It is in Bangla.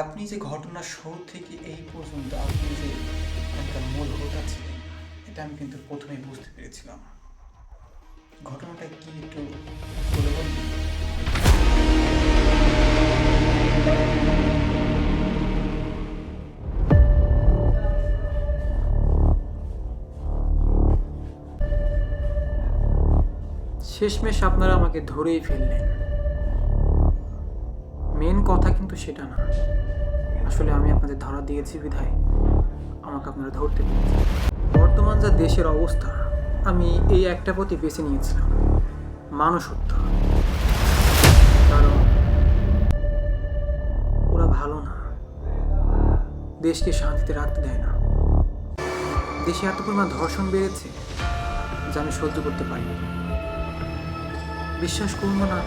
আপনি যে ঘটনার শুরু থেকে এই পর্যন্ত আপনি যে একটা মূল হোতা ছিলেন, এটা আমি কিন্তু প্রথমেই বুঝতে পেরেছিলাম। ঘটনাটা কি একটু বলে বলবেন? শেষমেশ আপনারা আমাকে ধরেই ফেললেন। মেন কথা কিন্তু সেটা না। আসলে আমি আপনাদের ধরা দিয়েছি বিধায় আমাকে আপনারা ধরতে পেরেছেন। বর্তমান যা দেশের অবস্থা, আমি এই একটা পথই বেছে নিয়েছিলাম, মানুষ হত্যা। কারণ ওরা ভালো না, দেশকে শান্তিতে রাখতে দেয় না। দেশে এত পরিমাণ ধর্ষণ বেড়েছে যা আমি সহ্য করতে পারি না। বিশ্বাস করবো না